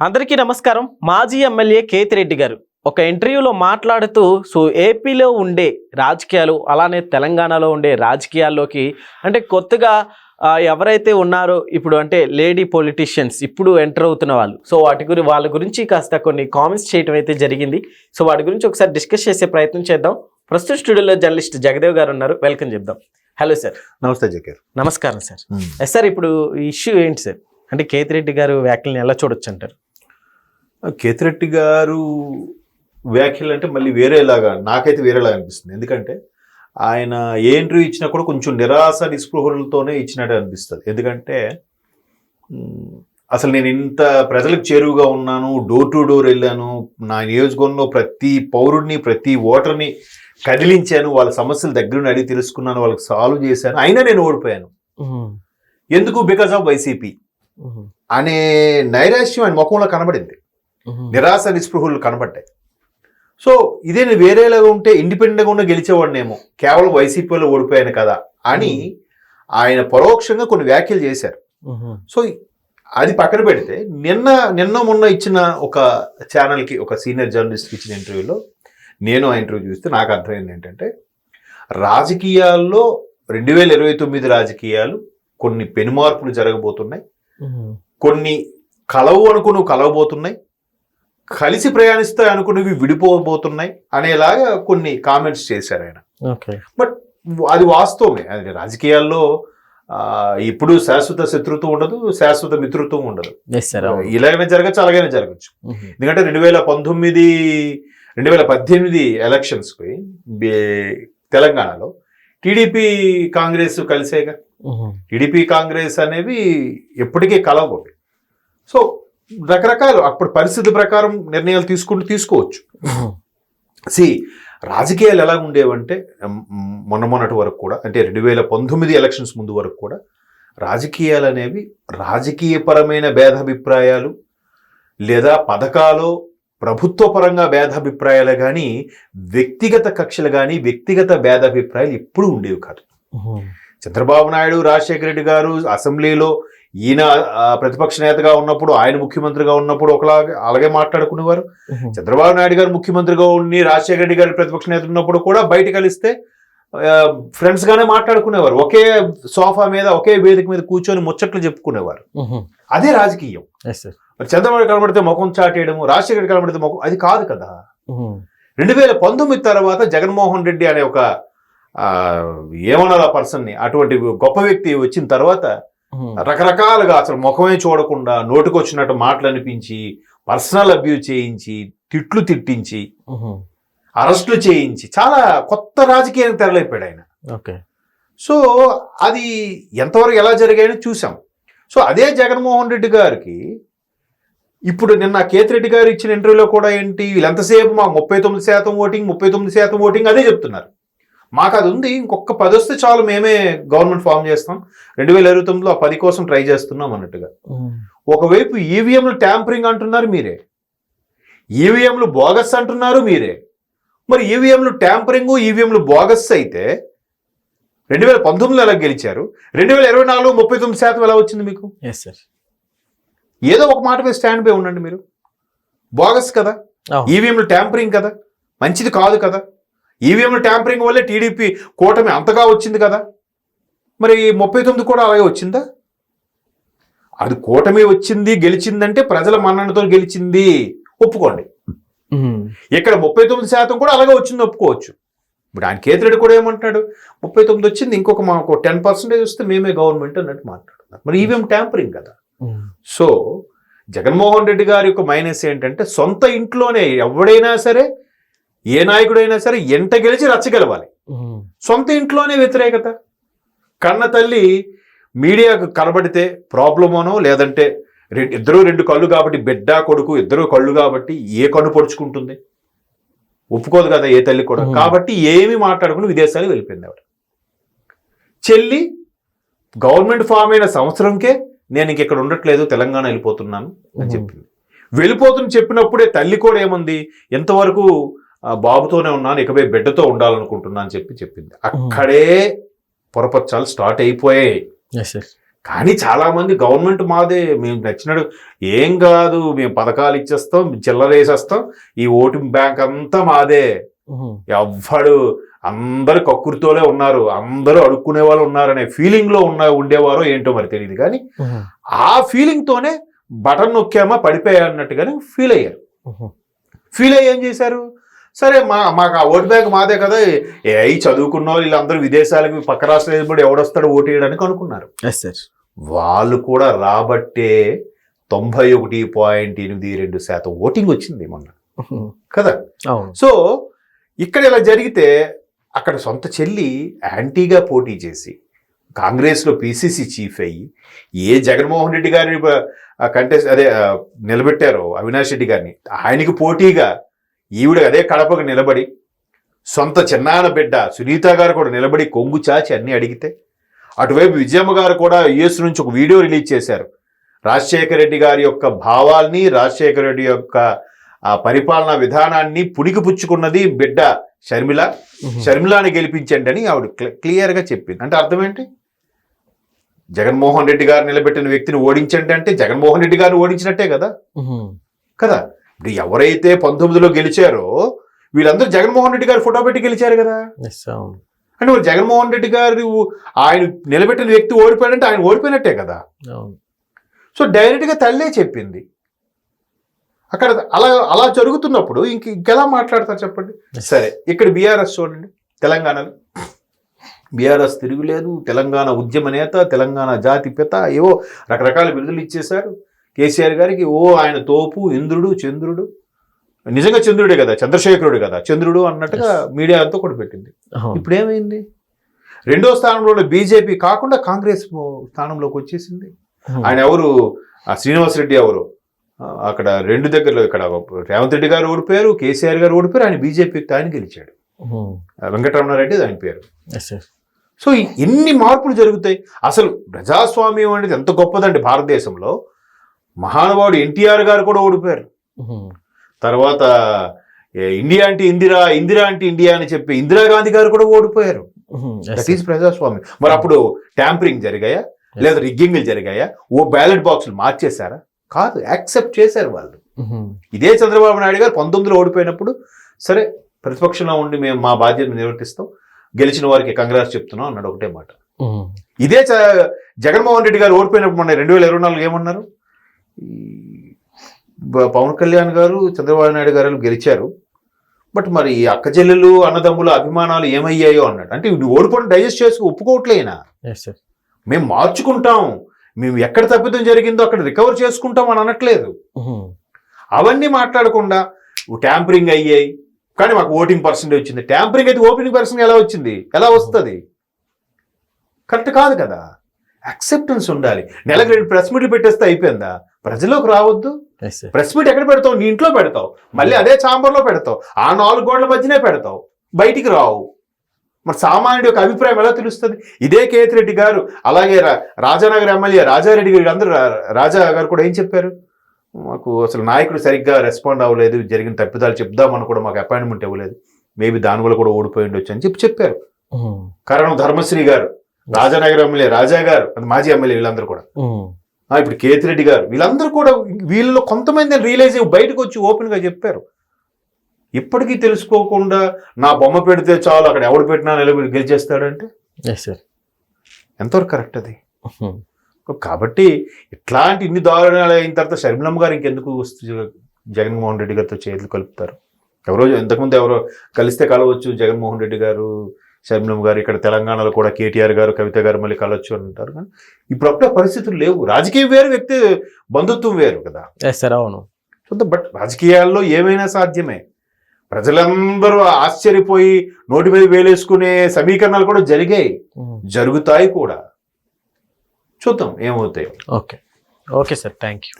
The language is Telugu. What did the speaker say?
అందరికీ నమస్కారం. మాజీ ఎమ్మెల్యే కేతిరెడ్డి గారు ఒక ఇంటర్వ్యూలో మాట్లాడుతూ ఏపీలో ఉండే రాజకీయాలు అలానే తెలంగాణలో ఉండే రాజకీయాల్లోకి అంటే కొత్తగా ఎవరైతే ఉన్నారో ఇప్పుడు అంటే లేడీ పొలిటీషియన్స్ ఇప్పుడు ఎంటర్ అవుతున్న వాళ్ళు వాళ్ళ గురించి కాస్త కొన్ని కామెంట్స్ చేయడం అయితే జరిగింది. వాటి గురించి ఒకసారి డిస్కస్ చేసే ప్రయత్నం చేద్దాం. ప్రస్తుతం స్టూడియోలో జర్నలిస్ట్ జగదేవ్ గారు ఉన్నారు. వెల్కమ్ చెప్దాం. Hello sir. నమస్తే జగేర్. నమస్కారం సార్. సార్ ఇప్పుడు ఇష్యూ ఏంటి సార్? అంటే కేతిరెడ్డి గారు వ్యాఖ్యలను ఎలా చూడొచ్చు అంటారు? కేతిరెడ్డి గారు వ్యాఖ్యలు అంటే మళ్ళీ వేరేలాగా నాకైతే వేరేలాగా అనిపిస్తుంది. ఎందుకంటే ఆయన ఏ ఇంటర్వ్యూ ఇచ్చినా కూడా కొంచెం నిరాశ నిస్పృహలతోనే ఇచ్చినట్టు అనిపిస్తుంది. ఎందుకంటే అసలు నేను ఇంత ప్రజలకు చేరువుగా ఉన్నాను, డోర్ టు డోర్ వెళ్ళాను, నా నియోజకవర్గంలో ప్రతి పౌరుడిని ప్రతి ఓటర్ని కదిలించాను, వాళ్ళ సమస్యలు దగ్గరుండి అడిగి తెలుసుకున్నాను, వాళ్ళకి సాల్వ్ చేశాను, అయినా నేను ఓడిపోయాను. ఎందుకు? బికాస్ ఆఫ్ వైసీపీ అనే నైరాశ్యం ఆయన ముఖంలో కనబడింది, నిరాశ నిస్పృహలు కనబడ్డాయి. ఇదే నేను వేరేలాగా ఉంటే ఇండిపెండెంట్గా ఉన్న గెలిచేవాడినేమో, కేవలం వైసీపీలో ఓడిపోయాను కదా అని ఆయన పరోక్షంగా కొన్ని వ్యాఖ్యలు చేశారు. అది పక్కన పెడితే నిన్న మొన్న ఇచ్చిన ఒక ఛానల్కి ఒక సీనియర్ జర్నలిస్ట్కి ఇచ్చిన ఇంటర్వ్యూలో నేను ఆ ఇంటర్వ్యూ చూస్తే నాకు అర్థమైంది ఏంటంటే, రాజకీయాల్లో 2029 రాజకీయాలు కొన్ని పెనుమార్పులు జరగబోతున్నాయి, కొన్ని కలవబోతున్నాయి, కలిసి ప్రయాణిస్తాయి అనుకున్నవి విడిపోబోతున్నాయి అనేలాగా కొన్ని కామెంట్స్ చేశారు ఆయన. బట్ అది వాస్తవమే. అది రాజకీయాల్లో ఇప్పుడు శాశ్వత శత్రుత్వం ఉండదు, శాశ్వత మిత్రుత్వం ఉండదు. ఇలాగైనా జరగచ్చు, అలాగైనా జరగచ్చు. ఎందుకంటే 2018 ఎలక్షన్స్కి తెలంగాణలో టీడీపీ కాంగ్రెస్ కలిసేగా. టీడీపీ కాంగ్రెస్ అనేవి ఎప్పటికీ కలవబోయి. రకరకాలు అప్పుడు పరిస్థితి ప్రకారం నిర్ణయాలు తీసుకోవచ్చు. రాజకీయాలు ఎలా ఉండేవంటే మొన్నటి వరకు కూడా, అంటే 2019 ఎలక్షన్స్ ముందు వరకు కూడా రాజకీయాలు అనేవి రాజకీయపరమైన భేదాభిప్రాయాలు లేదా పథకాలు ప్రభుత్వ పరంగా భేదాభిప్రాయాలు కానీ వ్యక్తిగత కక్షలు కానీ వ్యక్తిగత భేదాభిప్రాయాలు ఎప్పుడూ ఉండేవి కాదు. చంద్రబాబు నాయుడు, రాజశేఖర రెడ్డి గారు అసెంబ్లీలో ఈయన ప్రతిపక్ష నేతగా ఉన్నప్పుడు, ఆయన ముఖ్యమంత్రిగా ఉన్నప్పుడు అలాగే మాట్లాడుకునేవారు. చంద్రబాబు నాయుడు గారు ముఖ్యమంత్రిగా ఉండి రాజశేఖర రెడ్డి గారు ప్రతిపక్ష నేత ఉన్నప్పుడు కూడా బయట కలిస్తే ఫ్రెండ్స్ గానే మాట్లాడుకునేవారు. ఒకే సోఫా మీద ఒకే వేదిక మీద కూర్చొని ముచ్చట్లు చెప్పుకునేవారు. అదే రాజకీయం. చంద్రబాబు కనబడితే ముఖం చాటేయడము, రాజశేఖర కనబడితే ముఖం, అది కాదు కదా. 2019 తర్వాత జగన్మోహన్ రెడ్డి అనే ఒక ఏమన్నా పర్సన్ని, అటువంటి గొప్ప వ్యక్తి వచ్చిన తర్వాత రకరకాలుగా అసలు ముఖమే చూడకుండా నోటికొచ్చినట్టు మాటలు అనిపించి, పర్సనల్ అబ్యూజ్ చేయించి, తిట్టించి, అరెస్టులు చేయించి చాలా కొత్త రాజకీయానికి తెరలేపాడు ఆయన. అది ఎంతవరకు ఎలా జరిగాయని చూసాం. అదే జగన్మోహన్ రెడ్డి గారికి ఇప్పుడు నిన్న కేతిరెడ్డి గారు ఇచ్చిన ఇంటర్వ్యూలో కూడా ఏంటి, వీళ్ళంతసేపు మాకు 39% ఓటింగ్ అదే చెప్తున్నారు. మాకు అది ఉంది, ఇంకొక 10 వస్తే చాలు, మేమే గవర్నమెంట్ ఫామ్ చేస్తాం, 2029లో ఆ 10 కోసం ట్రై చేస్తున్నాం అన్నట్టుగా. ఒకవైపు ఈవీఎంలు ట్యాంపరింగ్ అంటున్నారు మీరే, ఈవీఎంలు బోగస్ అంటున్నారు మీరే. మరి ఈవీఎంలు ట్యాంపరింగ్, ఈవీఎంలు బోగస్ అయితే 2019లో ఎలా గెలిచారు? 2024 39% ఎలా వచ్చింది మీకు? ఏదో ఒక మాట మీద స్టాండ్ బై ఉండండి. మీరు బోగస్ కదా, ఈవీఎంలు ట్యాంపరింగ్ కదా, మంచిది కాదు కదా. ఈవీఎంల ట్యాంపరింగ్ వల్లే టీడీపీ కూటమి అంతగా వచ్చింది కదా. మరి 39 కూడా అలాగే వచ్చిందా? అది కూటమి వచ్చింది, గెలిచిందంటే ప్రజల మన్ననతో గెలిచింది, ఒప్పుకోండి. ఇక్కడ 39% కూడా అలాగే వచ్చింది, ఒప్పుకోవచ్చు. ఇప్పుడు ఆయన కేతిరెడ్డి కూడా ఏమంటాడు, 39 వచ్చింది, ఇంకొక మాకు 10% వస్తే మేమే గవర్నమెంట్ అన్నట్టు మాట్లాడుతున్నారు. మరి ఈవీఎం ట్యాంపరింగ్ కదా. జగన్మోహన్ రెడ్డి గారి యొక్క మైనస్ ఏంటంటే, సొంత ఇంట్లోనే ఎవడైనా సరే, ఏ నాయకుడైనా సరే ఎంట గెలిచి రచ్చగలవాలి. సొంత ఇంట్లోనే వ్యతిరేకత. కన్న తల్లి మీడియాకు కనబడితే ప్రాబ్లమోనో, లేదంటే ఇద్దరు 2 కళ్ళు కాబట్టి, బిడ్డ కొడుకు ఇద్దరు కళ్ళు కాబట్టి ఏ కన్ను పొడుచుకుంటుంది? ఒప్పుకోదు కదా ఏ తల్లి కూడా. కాబట్టి ఏమి మాట్లాడుకుని విదేశాలు వెళ్ళిపోయింది ఆవిడ. చెల్లి గవర్నమెంట్ ఫామ్ అయిన సంవత్సరంకే నేను ఇక్కడ ఉండట్లేదు, తెలంగాణ వెళ్ళిపోతున్నాను అని చెప్పింది. వెళ్ళిపోతుని చెప్పినప్పుడే తల్లి కూడా ఏముంది, ఎంతవరకు బాబుతోనే ఉన్నాను, ఇకపై బిడ్డతో ఉండాలనుకుంటున్నా అని చెప్పింది. అక్కడే పొరపచ్చాలు స్టార్ట్ అయిపోయాయి. కానీ చాలా మంది గవర్నమెంట్ మాదే, మేము నచ్చినట్టు ఏం కాదు, మేము పథకాలు ఇచ్చేస్తాం, చిల్లర వేసేస్తాం, ఈ ఓటింగ్ బ్యాంక్ అంతా మాదే, ఎవ్వడు అందరు కక్కుర్తోలే ఉన్నారు, అందరూ అడుక్కునే వాళ్ళు ఉన్నారనే ఫీలింగ్ లో ఉండేవారో ఏంటో మరి తెలియదు. కానీ ఆ ఫీలింగ్ తోనే బటన్ నొక్కామా పడిపోయా అన్నట్టుగానే ఫీల్ అయ్యారు. ఫీల్ అయ్యి ఏం చేశారు, సరే మాకు ఆ ఓటు బ్యాంక్ మాదే కదా, చదువుకున్న వాళ్ళు వీళ్ళందరూ విదేశాలకు పక్క రాష్ట్రాలు ఎవడొస్తాడో ఓటు వేయడానికి అనుకున్నారు. వాళ్ళు కూడా రాబట్టే 91.82% ఓటింగ్ వచ్చింది మొన్న కదా. సో ఇక్కడ ఇలా జరిగితే అక్కడ సొంత చెల్లి యాంటీగా పోటీ చేసి కాంగ్రెస్లో పిసిసి చీఫ్ అయ్యి జగన్మోహన్ రెడ్డి గారిని నిలబెట్టారో అవినాష్ రెడ్డి గారిని, ఆయనకి పోటీగా ఈవిడ అదే కడపకు నిలబడి సొంత చిన్నాన్న బిడ్డ సునీత గారు కూడా నిలబడి కొంగు చాచి అన్ని అడిగితే, అటువైపు విజయమ్మ గారు కూడా యుఎస్ నుంచి ఒక వీడియో రిలీజ్ చేశారు. రాజశేఖర రెడ్డి గారి యొక్క భావాల్ని, రాజశేఖర రెడ్డి యొక్క పరిపాలనా విధానాన్ని పుణికిపుచ్చుకున్నది బిడ్డ షర్మిలాని గెలిపించండి అని ఆవిడ క్లియర్గా చెప్పింది. అంటే అర్థం ఏంటి, జగన్మోహన్ రెడ్డి గారు నిలబెట్టిన వ్యక్తిని ఓడించండి అంటే జగన్మోహన్ రెడ్డి గారిని ఓడించినట్టే కదా. కదా ఇప్పుడు ఎవరైతే 19లో గెలిచారో వీళ్ళందరూ జగన్మోహన్ రెడ్డి గారు ఫోటో పెట్టి గెలిచారు కదా. అంటే మరి జగన్మోహన్ రెడ్డి గారు ఆయన నిలబెట్టిన వ్యక్తి ఓడిపోయాడంటే ఆయన ఓడిపోయినట్టే కదా. సో డైరెక్ట్గా తల్లే చెప్పింది. అక్కడ అలా జరుగుతున్నప్పుడు ఇంకెలా మాట్లాడతారు చెప్పండి. సరే ఇక్కడ బీఆర్ఎస్ చూడండి, తెలంగాణలో బీఆర్ఎస్ తిరుగులేదు, తెలంగాణ ఉద్యమ నేత, తెలంగాణ జాతి పిత, ఏవో రకరకాల బిరుదులు ఇచ్చేశారు కేసీఆర్ గారికి. ఆయన తోపు, ఇంద్రుడు, చంద్రుడు, నిజంగా చంద్రుడే కదా, చంద్రశేఖరుడు కదా చంద్రుడు అన్నట్టుగా మీడియా అంతా కూడా పెట్టింది. ఇప్పుడు ఏమైంది, రెండో స్థానంలో బీజేపీ కాకుండా కాంగ్రెస్ స్థానంలోకి వచ్చేసింది. ఆయన ఎవరు, శ్రీనివాసరెడ్డి ఎవరు, అక్కడ రెండు దగ్గరలో ఇక్కడ రేవంత్ రెడ్డి గారు ఓడిపోయారు, కేసీఆర్ గారు ఓడిపోయారు, ఆయన బీజేపీకి ఆయన గెలిచాడు, వెంకటరమణారెడ్డి ఆయన పేరు. సో ఎన్ని మార్పులు జరుగుతాయి. అసలు ప్రజాస్వామ్యం అనేది ఎంత గొప్పదండి భారతదేశంలో. మహానుభావుడు ఎన్టీఆర్ గారు కూడా ఓడిపోయారు. తర్వాత ఇండియా అంటే ఇందిరా, ఇందిరా అంటే ఇండియా అని చెప్పి ఇందిరాగాంధీ గారు కూడా ఓడిపోయారు. దట్ ఈస్ ప్రజాస్వామ్యం. మరి అప్పుడు ట్యాంపరింగ్ జరిగాయా, లేదా రిగ్గింగ్లు జరిగాయా, బ్యాలెట్ బాక్సులు మార్చేశారా? కాదు, యాక్సెప్ట్ చేశారు వాళ్ళు. ఇదే చంద్రబాబు నాయుడు గారు 19లో ఓడిపోయినప్పుడు సరే ప్రతిపక్షంలో ఉండి మేము మా బాధ్యతను నిర్వర్తిస్తాం, గెలిచిన వారికి కంగ్రాట్స్ చెప్తున్నాం అన్నాడు, ఒకటే మాట. ఇదే జగన్మోహన్ రెడ్డి గారు ఓడిపోయినప్పుడు మొన్న 2024 ఏమన్నారు, పవన్ కళ్యాణ్ గారు, చంద్రబాబు నాయుడు గారు గెలిచారు, బట్ మరి అక్క చెల్లెలు అన్నదమ్ముల అభిమానాలు ఏమయ్యాయో అన్నాడు. అంటే నువ్వు ఓడిపోయిన డైజెస్ట్ చేసుకు ఒప్పుకోవట్లేనా, మేము మార్చుకుంటాం, మేము ఎక్కడ తప్పిదం జరిగిందో అక్కడ రికవర్ చేసుకుంటాం అని అనట్లేదు. అవన్నీ మాట్లాడకుండా ట్యాంపరింగ్ అయ్యాయి కానీ మాకు ఓటింగ్ పర్సెంటేజ్ వచ్చింది. ట్యాంపరింగ్ అయితే ఓటింగ్ పర్సెంట్ ఎలా వచ్చింది, ఎలా వస్తుంది? కరెక్ట్ కాదు కదా. యాక్సెప్టెన్స్ ఉండాలి. నెలకు 2 ప్రెస్ మీట్లు పెట్టేస్తే అయిపోయిందా? ప్రజల్లోకి రావద్దు. ప్రెస్ మీట్ ఎక్కడ పెడతావు, నీ ఇంట్లో పెడతావు, మళ్ళీ అదే ఛాంబర్లో పెడతావు, ఆ 4 గోడల మధ్యనే పెడతావు, బయటికి రావు. మరి సామాన్యుడి యొక్క అభిప్రాయం ఎలా తెలుస్తుంది? ఇదే కేతిరెడ్డి గారు, అలాగే రాజానగర్ ఎమ్మెల్యే రాజారెడ్డి గారు, అందరూ రాజా గారు కూడా ఏం చెప్పారు, మాకు అసలు నాయకుడు సరిగ్గా రెస్పాండ్ అవ్వలేదు, జరిగిన తప్పిదాలు చెప్దామని కూడా మాకు అపాయింట్మెంట్ ఇవ్వలేదు, మేబీ దానివల్ల కూడా ఓడిపోయి ఉండొచ్చు అని చెప్పారు. కరణం ధర్మశ్రీ గారు, రాజానగర్ ఎమ్మెల్యే రాజా గారు, మాజీ ఎమ్మెల్యే, వీళ్ళందరూ కూడా, ఇప్పుడు కేతిరెడ్డి గారు, వీళ్ళందరూ కూడా వీళ్ళలో కొంతమంది రియలైజ్ అయ్యి బయటకు వచ్చి ఓపెన్గా చెప్పారు. ఇప్పటికీ తెలుసుకోకుండా నా బొమ్మ పెడితే చాలు అక్కడ ఎవడు పెట్టినా నిలబడి గెలిచేస్తాడంటే ఎంతవరకు కరెక్ట్ అది? కాబట్టి ఇట్లాంటి ఇన్ని దారుణాలు అయిన తర్వాత షర్మిలమ్మ గారు ఇంకెందుకు జగన్మోహన్ రెడ్డి గారితో చేతులు కలుపుతారు? ఇంతకుముందు ఎవరో కలిస్తే కలవచ్చు, జగన్మోహన్ రెడ్డి గారు, షర్మిలమ్మ గారు, ఇక్కడ తెలంగాణలో కూడా కేటీఆర్ గారు, కవిత గారు మళ్ళీ కలవచ్చు అని అంటారు. కానీ ఇప్పుడు అప్పుడే పరిస్థితులు లేవు. రాజకీయం వేరు, వ్యక్తి బంధుత్వం వేరు కదా. అవును. బట్ రాజకీయాల్లో ఏమైనా సాధ్యమే. ప్రజలందరూ ఆశ్చర్యపోయి నోటి మీద వేలేసుకునే సమీకరణాలు కూడా జరిగాయి, జరుగుతాయి కూడా. చూద్దాం ఏమవుతాయి. Okay sir, thank you.